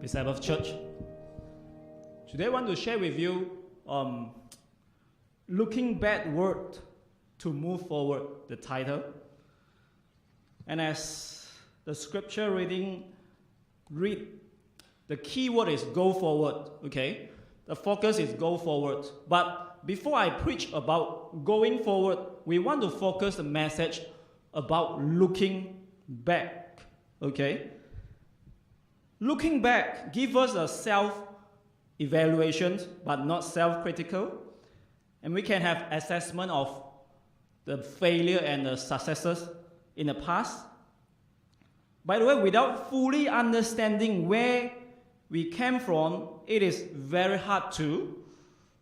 Sabbath Church. Today I want to share with you looking backward to move forward, the title. And as the scripture read, the key word is go forward, okay? The focus is go forward. But before I preach about going forward, we want to focus the message about looking back, okay? Looking back gives us a self-evaluation, but not self-critical. And we can have assessment of the failure and the successes in the past. By the way, without fully understanding where we came from, it is very hard to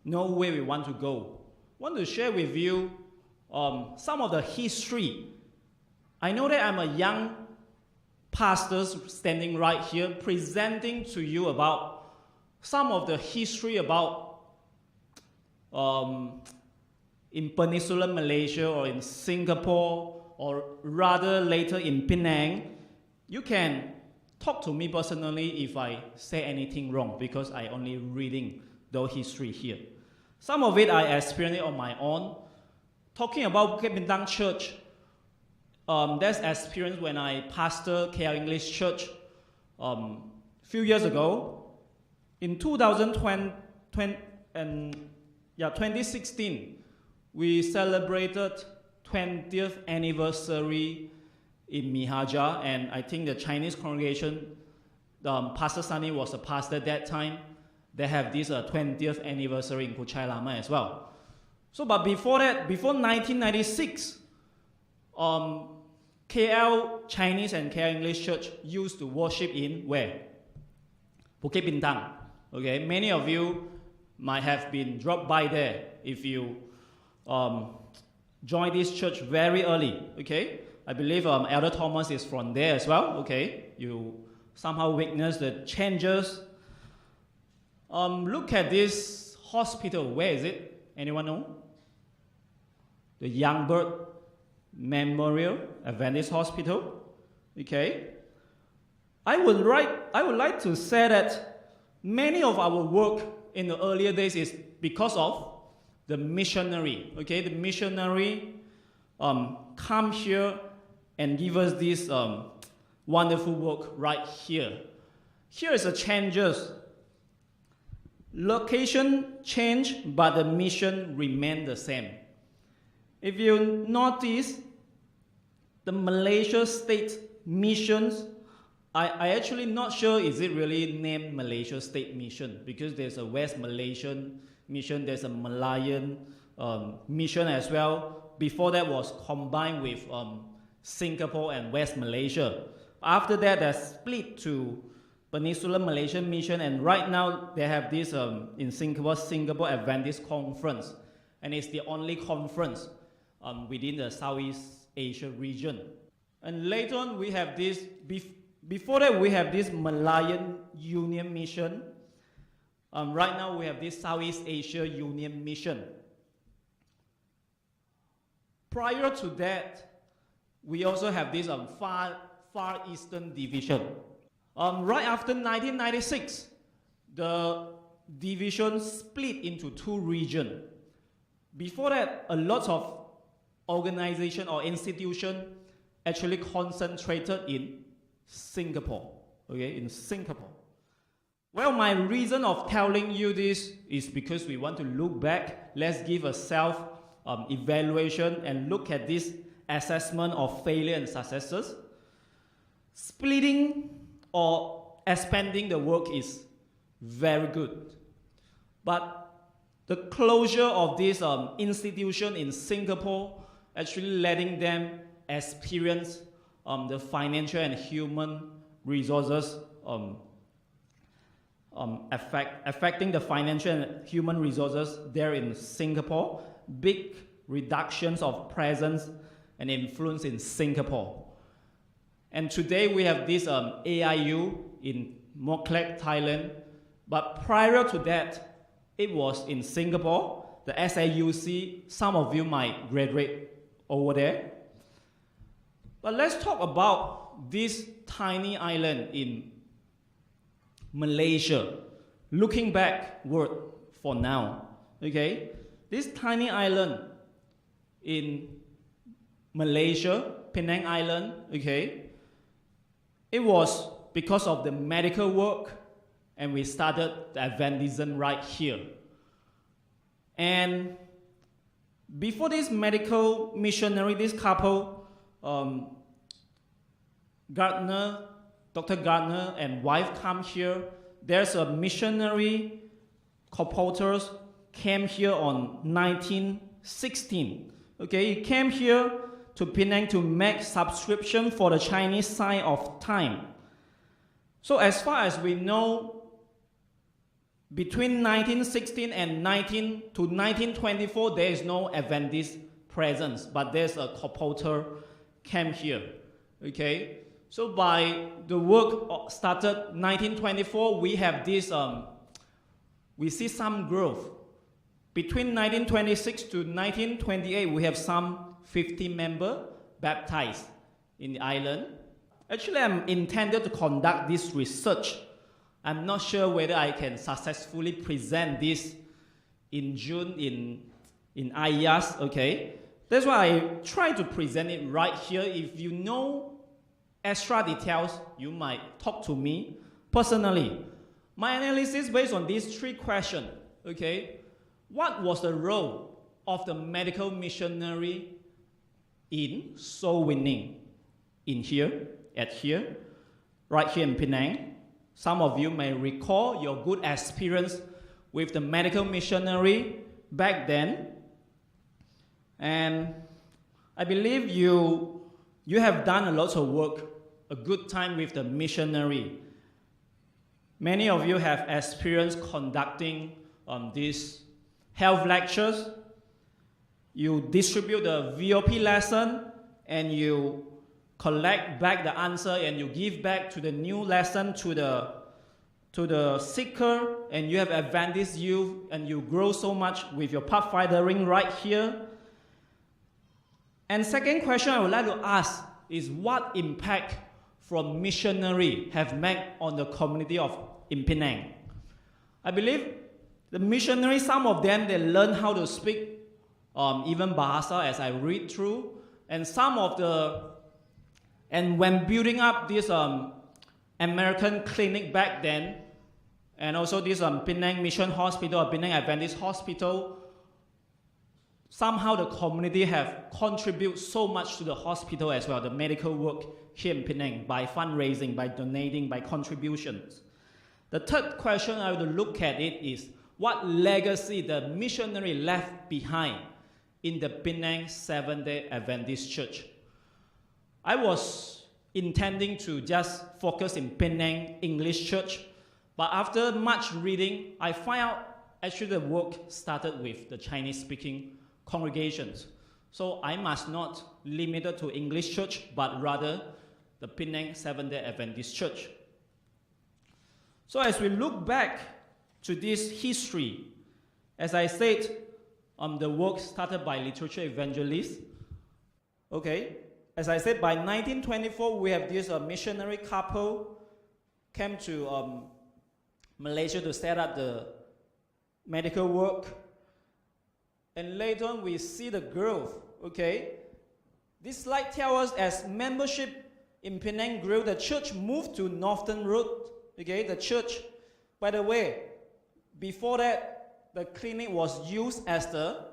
know where we want to go. I want to share with you some of the history. I know that I'm a young pastor standing right here, presenting to you about some of the history about in Peninsular Malaysia or in Singapore, or rather later in Penang. You can talk to me personally if I say anything wrong, because I only reading the history here. Some of it I experienced on my own. Talking about Pulpit Penang Church, that's experience when I pastored KL English Church few years ago. In 2016, we celebrated 20th anniversary in Mihaja, and I think the Chinese congregation, Pastor Sunny was a pastor at that time. They have this 20th anniversary in Kuchai Lama as well. So, but before that, before 1996, KL Chinese and KL English Church used to worship in where? Pulpit Penang. Okay, many of you might have been dropped by there if you joined this church very early. Okay, I believe Elder Thomas is from there as well. Okay, you somehow witnessed the changes. Look at this hospital. Where is it? Anyone know? The Young Bird Memorial Adventist Hospital. Okay, I would like to say that many of our work in the earlier days is because of the missionary. Okay, the missionary come here and give us this wonderful work right here. Here is the changes. Location changed, but the mission remained the same. If you notice, the Malaysia State Missions, I actually not sure is it really named Malaysia State Mission, because there's a West Malaysian mission, there's a Malayan mission as well. Before that was combined with Singapore and West Malaysia. After that, they split to Peninsular Malaysian Mission, and right now they have this in Singapore Adventist Conference, and it's the only conference within the Southeast Asia region. And later on we have this, before that we have this Malayan Union Mission. Right now we have this Southeast Asia Union Mission. Prior to that, we also have this Far Eastern Division. Right after 1996, the division split into two regions. Before that, a lot of organization or institution actually concentrated in Singapore. Okay, in Singapore. Well, my reason of telling you this is because we want to look back. Let's give a self-evaluation and look at this assessment of failure and successes. Splitting or expanding the work is very good. But the closure of this institution in Singapore actually letting them experience the financial and human resources, affecting the financial and human resources there in Singapore, big reductions of presence and influence in Singapore. And today we have this AIU in Moklek, Thailand. But prior to that, it was in Singapore, the SAUC. Some of you might graduate over there. But let's talk about this tiny island in Malaysia. Looking backward for now, okay? This tiny island in Malaysia, Penang Island, okay? It was because of the medical work, and we started the Adventism right here. And before this medical missionary, this couple, Dr. Gardner and wife come here. There's a missionary colporteurs came here on 1916. Okay, he came here to Penang to make subscription for the Chinese sign of time. So as far as we know, between 1916 and 1924, there is no Adventist presence, but there's a colporteur came here. Okay, so by the work started 1924, we have this. We see some growth. Between 1926 to 1928, we have some 50 members baptized in the island. Actually, I'm intended to conduct this research. I'm not sure whether I can successfully present this in June in IAS, okay? That's why I try to present it right here. If you know extra details, you might talk to me personally. My analysis based on these three questions, okay? What was the role of the medical missionary in soul winning? In here, right here in Penang. Some of you may recall your good experience with the medical missionary back then. And I believe you have done a lot of work, a good time with the missionary. Many of you have experience conducting these health lectures. You distribute the VOP lesson and you collect back the answer and you give back to the new lesson to the seeker, and you have Adventist youth and you grow so much with your pathfinding right here. And second question I would like to ask is what impact from missionary have made on the community in Penang? I believe the missionaries, some of them, they learn how to speak even Bahasa as I read through, and when building up this American clinic back then, and also this Penang Mission Hospital, or Penang Adventist Hospital, somehow the community have contributed so much to the hospital as well, the medical work here in Penang, by fundraising, by donating, by contributions. The third question I would look at it is, what legacy the missionary left behind in the Penang Seventh-day Adventist Church? I was intending to just focus in Penang English Church, but after much reading, I find out actually the work started with the Chinese-speaking congregations. So I must not limit it to English Church, but rather the Penang Seventh-day Adventist Church. So as we look back to this history, as I said, the work started by literature evangelists. Okay, as I said, by 1924, we have this missionary couple came to Malaysia to set up the medical work. And later on, we see the growth, okay? This slide tells us as membership in Penang grew, the church moved to Northern Road, okay? The church, by the way, before that, the clinic was used as the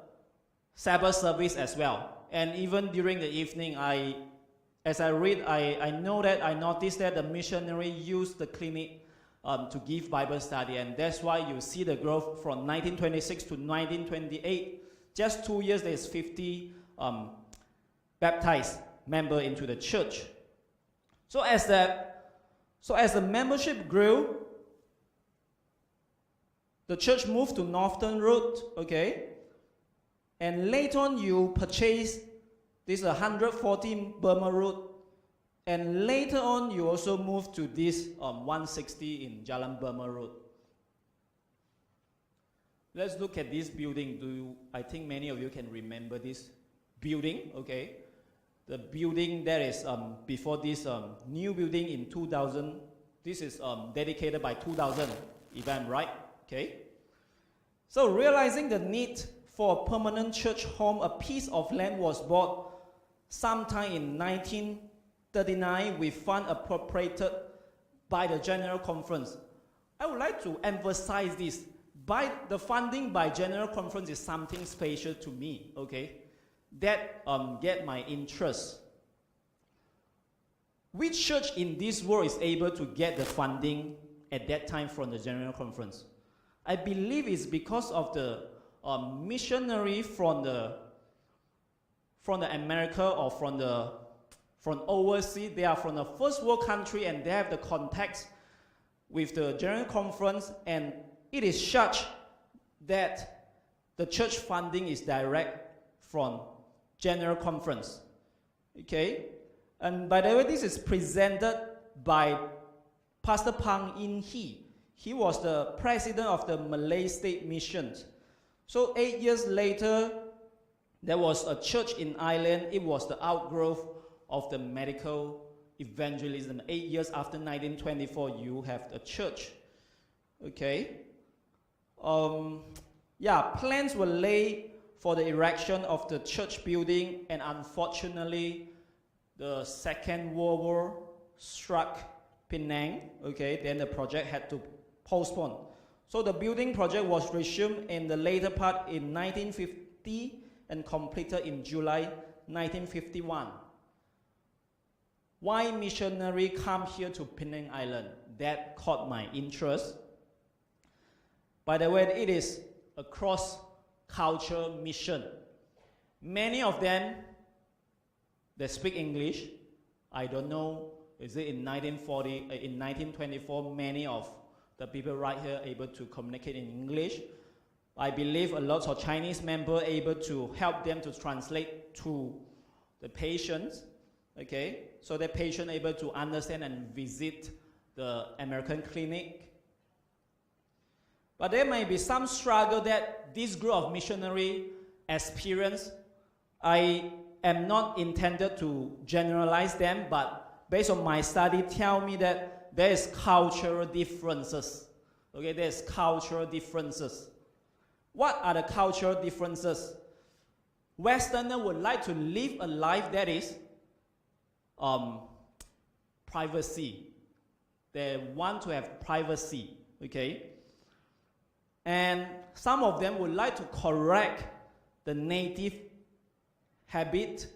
Sabbath service as well. And even during the evening, as I read, I noticed that the missionary used the clinic to give Bible study, and that's why you see the growth from 1926 to 1928. Just 2 years, there's 50 baptized members into the church. So as the membership grew, the church moved to Northern Road, okay? And later on, you purchase this 140 Burma Road. And later on, you also move to this 160 in Jalan Burma Road. Let's look at this building. I think many of you can remember this building, okay? The building that is before this new building in 2000, This is dedicated by 2000, if I'm right. Okay. So realizing the need for a permanent church home, a piece of land was bought sometime in 1939 with funds appropriated by the General Conference. I would like to emphasize this. By the funding by General Conference is something special to me, okay? That get my interest. Which church in this world is able to get the funding at that time from the General Conference? I believe it's because of the missionary from the America or from overseas. They are from the first world country and they have the contacts with the General Conference, and it is such that the church funding is direct from General Conference. Okay? And by the way, this is presented by Pastor Pang In Hee. He was the president of the Malay State Mission. So 8 years later, there was a church in Ireland. It was the outgrowth of the medical evangelism. 8 years after 1924, you have the church. Okay? Plans were laid for the erection of the church building, and unfortunately, the Second World War struck Penang. Okay, then the project had to postpone. So the building project was resumed in the later part in 1950 and completed in July 1951. Why missionary come here to Penang Island? That caught my interest. By the way, it is a cross-cultural mission. Many of them, they speak English. I don't know, is it in 1924, many of the people right here able to communicate in English. I believe a lot of Chinese members able to help them to translate to the patients. Okay, so the patient able to understand and visit the American clinic. But there may be some struggle that this group of missionary experience. I am not intended to generalize them, but based on my study, tell me that there is cultural differences. Okay, there's cultural differences. What are the cultural differences? Westerners would like to live a life that is privacy. They want to have privacy, okay? And some of them would like to correct the native habit.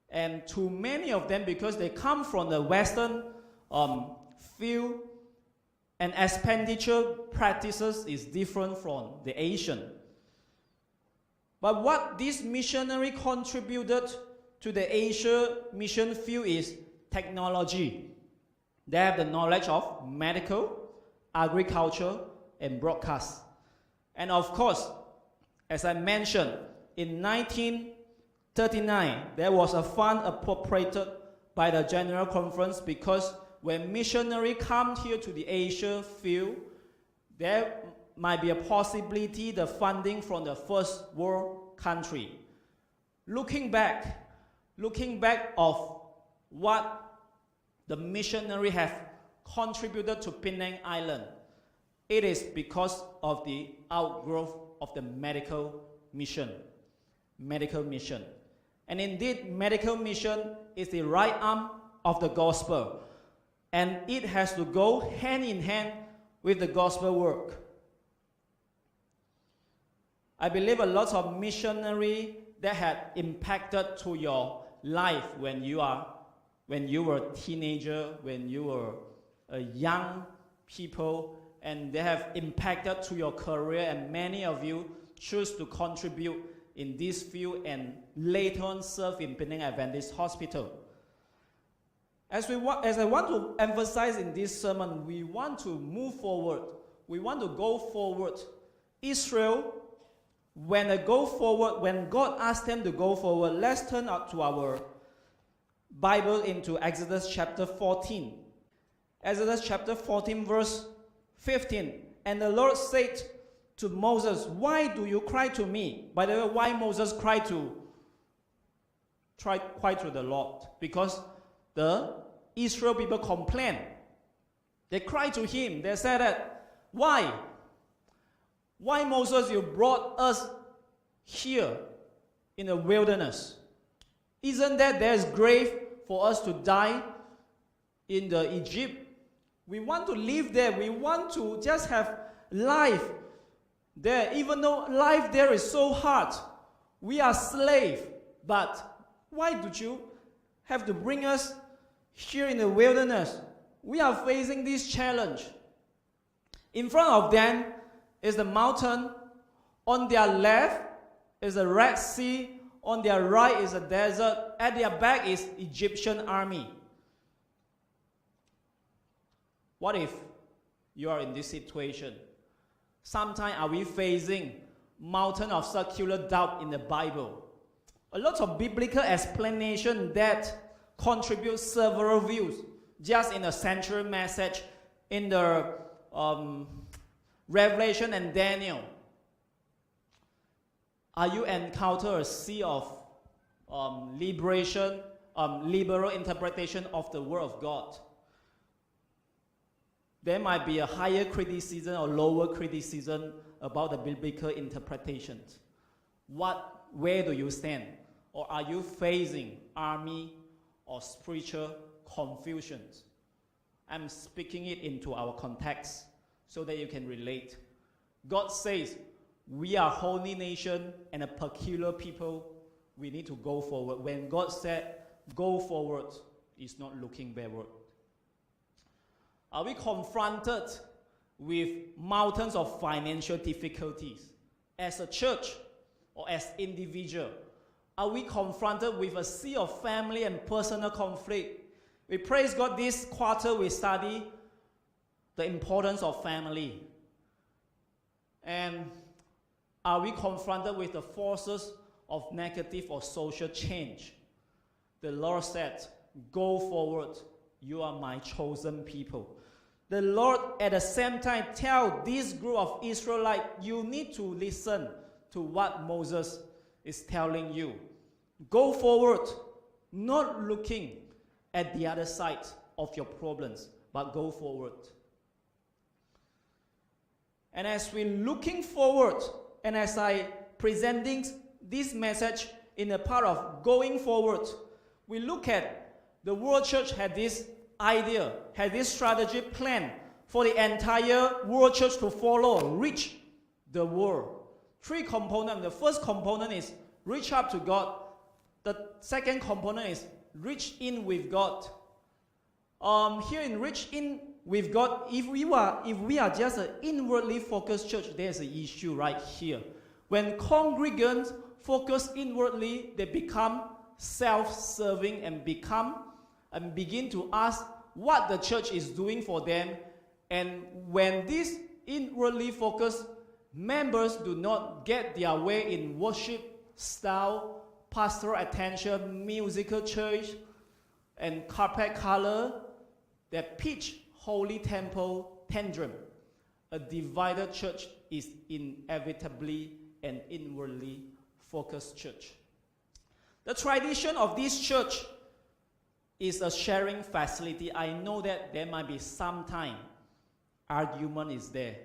And to many of them, because they come from the Western field, and expenditure practices is different from the Asian. But what this missionary contributed to the Asia mission field is technology. They have the knowledge of medical, agriculture, and broadcast. And of course, as I mentioned, in 1939, there was a fund appropriated by the General Conference, because when missionary come here to the Asia field, there might be a possibility the funding from the first world country. Looking back of what the missionary have contributed to Penang Island, it is because of the outgrowth of the medical mission. Medical mission. And indeed, medical mission is the right arm of the gospel. And it has to go hand in hand with the gospel work. I believe a lot of missionary that had impacted to your life when you were a teenager, when you were a young people, and they have impacted to your career, and many of you choose to contribute in this field and later on serve in Penang Adventist Hospital. As I want to emphasize in this sermon, we want to move forward. We want to go forward. Israel, when they go forward, when God asked them to go forward, let's turn out to our Bible into Exodus chapter 14. Exodus chapter 14 verse 15. And the Lord said to Moses, why do you cry to me? By the way, why Moses cried to the Lord? Because the Israel people complained. They cried to him. They said that, why? Why, Moses, you brought us here in the wilderness? Isn't that there's grave for us to die in the Egypt? We want to live there. We want to just have life there. Even though life there is so hard, we are slaves. But why did you have to bring us here in the wilderness? We are facing this challenge. In front of them is the mountain. On their left is the Red Sea. On their right is the desert. At their back is Egyptian army. What if you are in this situation? Sometimes are we facing mountain of circular doubt in the Bible? A lot of biblical explanation that contribute several views just in the central message in the Revelation and Daniel. Are you encounter a sea of liberal interpretation of the Word of God? There might be a higher criticism or lower criticism about the biblical interpretations. Where do you stand? Or are you facing army or spiritual confusions? I'm speaking it into our context so that you can relate. God says, we are a holy nation and a peculiar people. We need to go forward. When God said, go forward, it's not looking backward. Are we confronted with mountains of financial difficulties as a church or as individual? Are we confronted with a sea of family and personal conflict? We praise God this quarter we study the importance of family. And are we confronted with the forces of negative or social change? The Lord said, go forward, you are my chosen people. The Lord at the same time tell this group of Israelites, you need to listen to what Moses is telling you. Go forward, not looking at the other side of your problems, but go forward. And as we're looking forward, and as I presenting this message in the part of going forward, we look at the World Church had this idea, had this strategy plan for the entire World Church to follow, reach the world. 3 components. The first component is reach up to God. The second component is reach in with God. Here in reach in with God, if we are just an inwardly focused church, there's an issue right here. When congregants focus inwardly, they become self-serving and begin to ask what the church is doing for them. And when these inwardly focused members do not get their way in worship style, pastoral attention, musical church, and carpet color, they pitch holy temple tantrum. A divided church is inevitably an inwardly focused church. The tradition of this church is a sharing facility. I know that there might be some time argument is there.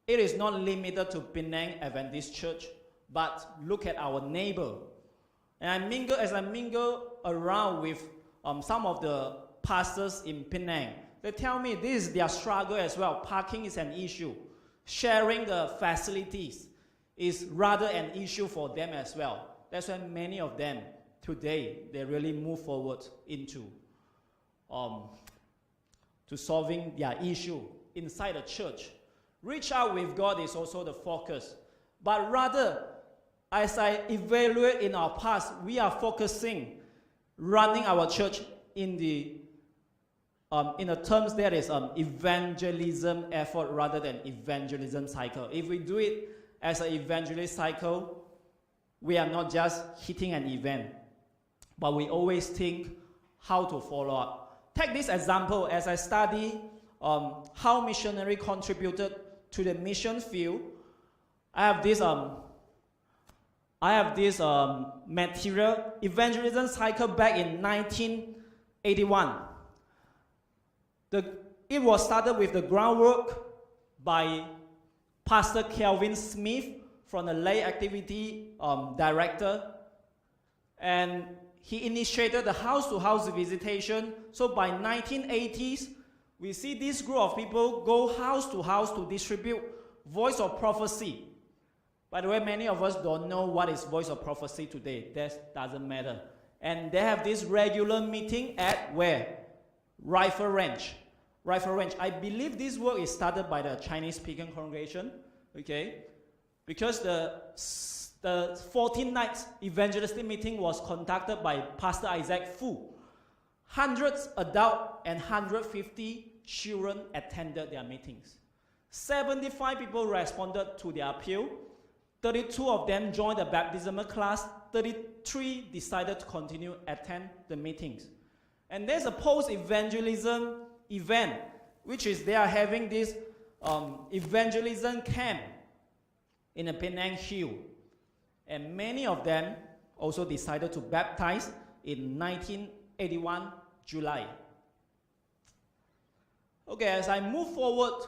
It is not limited to Penang Adventist Church, but look at our neighbor. And as I mingle around with some of the pastors in Penang, they tell me this is their struggle as well. Parking is an issue. Sharing the facilities is rather an issue for them as well. That's why many of them today, they really move forward into to solving their issue inside the church. Reach out with God is also the focus. But rather, as I evaluate in our past, we are focusing, running our church in the terms that is evangelism effort rather than evangelism cycle. If we do it as an evangelist cycle, we are not just hitting an event, but we always think how to follow up. Take this example as I study how missionary contributed to the mission field. I have this material, evangelism cycle back in 1981. It was started with the groundwork by Pastor Kelvin Smith from the lay activity director, and he initiated the house-to-house visitation. So by 1980s, we see this group of people go house to house to distribute voice of prophecy. By the way, many of us don't know what is voice of prophecy today. That doesn't matter. And they have this regular meeting at where? Rifle Ranch. Rifle Ranch. I believe this work is started by the Chinese-speaking congregation, okay? Because the 14 nights evangelistic meeting was conducted by Pastor Isaac Fu. Hundreds adult and 150 children attended their meetings. 75 people responded to their appeal. 32 of them joined the baptismal class. 33 decided to continue attend the meetings. And there's a post-evangelism event, which is they are having this evangelism camp in the Penang Hill. And many of them also decided to baptize in 1981 July. Okay, as I move forward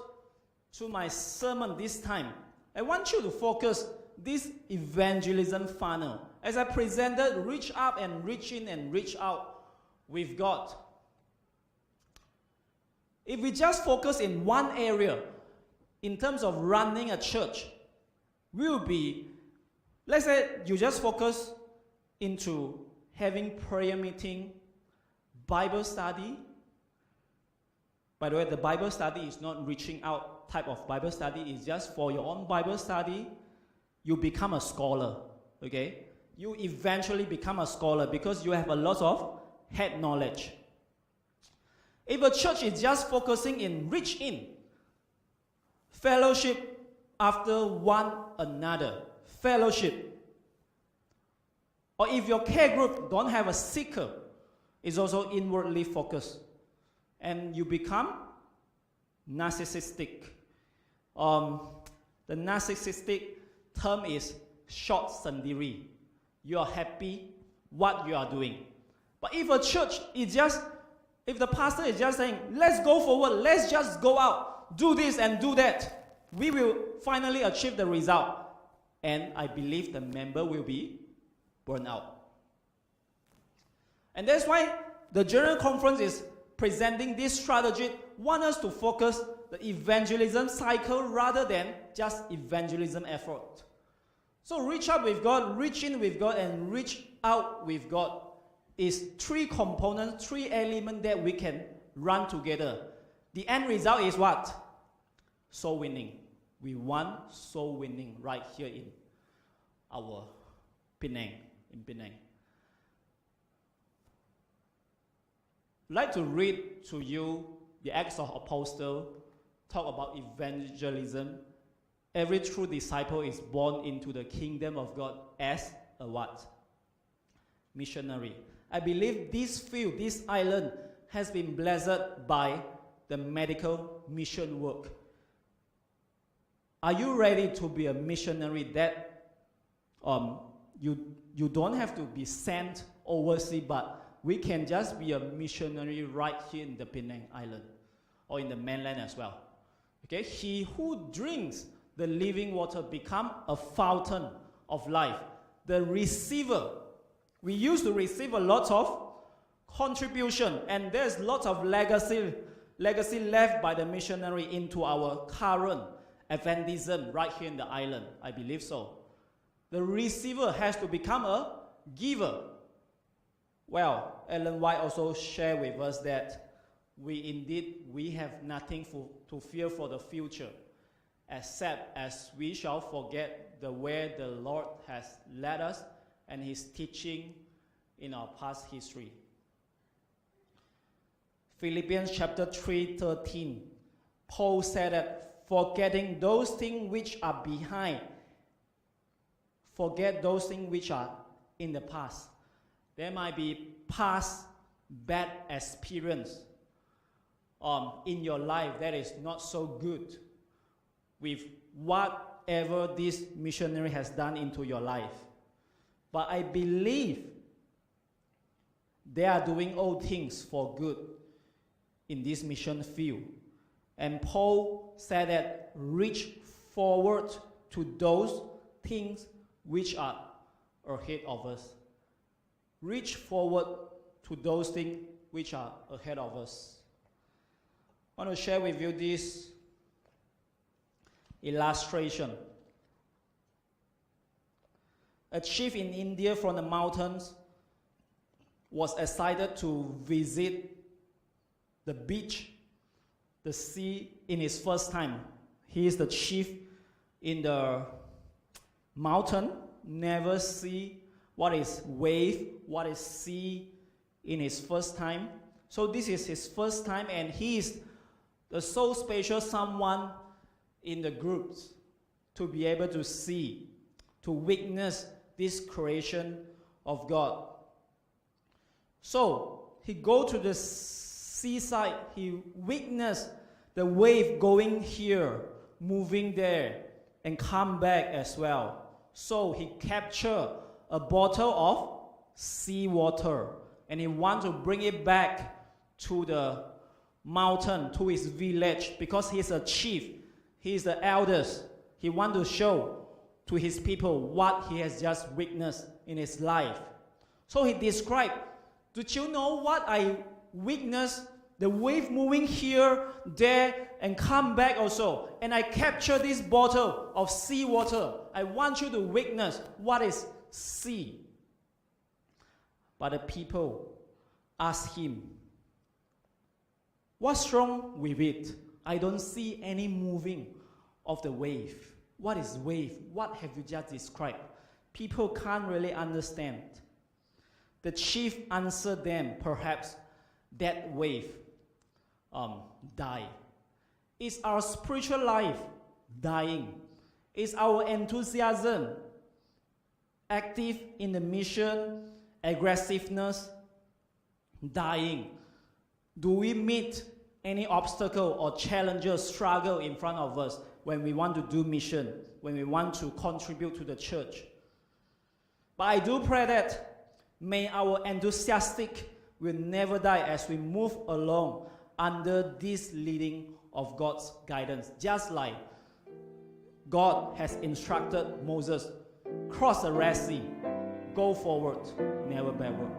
to my sermon this time, I want you to focus this evangelism funnel. As I presented, reach up and reach in and reach out with God. If we just focus in one area, in terms of running a church, we'll be, let's say you just focus into having prayer meeting, Bible study. By the way, the Bible study is not reaching out type of Bible study. It's just for your own Bible study. You become a scholar, okay? You eventually become a scholar because you have a lot of head knowledge. If a church is just focusing in reach in, fellowship after one another, fellowship. Or if your care group don't have a seeker, it's also inwardly focused. And you become narcissistic. The narcissistic term is short sendiri. You are happy what you are doing. But if a church is just, if the pastor is just saying, let's go forward, let's just go out, do this and do that, we will finally achieve the result. And I believe the member will be burned out. And that's why the General Conference is presenting this strategy, want us to focus the evangelism cycle rather than just evangelism effort. So reach up with God, reach in with God, and reach out with God is three components, three elements that we can run together. The end result is what? Soul winning. We want soul winning right here in our Penang, in Penang. I'd like to read to you the Acts of Apostles, talk about evangelism. Every true disciple is born into the kingdom of God as a what? Missionary. I believe this field, this island, has been blessed by the medical mission work. Are you ready to be a missionary that you don't have to be sent overseas, but we can just be a missionary right here in the Penang Island or in the mainland as well. Okay, he who drinks the living water become a fountain of life. The receiver, we used to receive a lot of contribution, and there's lots of legacy left by the missionary into our current Adventism right here in the island. I believe so. The receiver has to become a giver. Well, Ellen White also shared with us that we have nothing to fear for the future, except as we shall forget the way the Lord has led us and His teaching in our past history. Philippians chapter 3:13, Paul said that forgetting those things which are behind, forget those things which are in the past. There might be past bad experience in your life that is not so good with whatever this missionary has done into your life. But I believe they are doing all things for good in this mission field. And Paul said that reach forward to those things which are ahead of us. Reach forward to those things which are ahead of us. I want to share with you this illustration. A chief in India from the mountains was excited to visit the beach, the sea, in his first time. He is the chief in the mountain, never see what is wave, what is sea in his first time. So this is his first time, and he is the so special someone in the groups to be able to see, to witness this creation of God. So he go to the seaside, he witnessed the wave going here, moving there, and come back as well. So he captured a bottle of seawater, and he want to bring it back to the mountain, to his village, because he's a chief, he's the eldest. He want to show to his people what he has just witnessed in his life. So he described, did you know what I witnessed? The wave moving here, there, and come back also. And I capture this bottle of seawater. I want you to witness what is sea. But the people asked him, what's wrong with it? I don't see any moving of the wave. What is wave? What have you just described? People can't really understand. The chief answered them, perhaps that wave die. Is our spiritual life dying? Is our enthusiasm active in the mission, aggressiveness dying? Do we meet any obstacle or challenges, struggle in front of us when we want to do mission, when we want to contribute to the church? But I do pray that may our enthusiastic will never die as we move along under this leading of God's guidance. Just like God has instructed Moses, cross the Red Sea, go forward, never backward.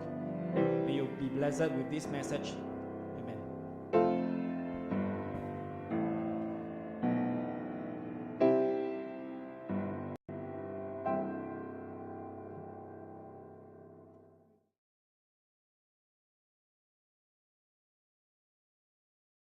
May you be blessed with this message.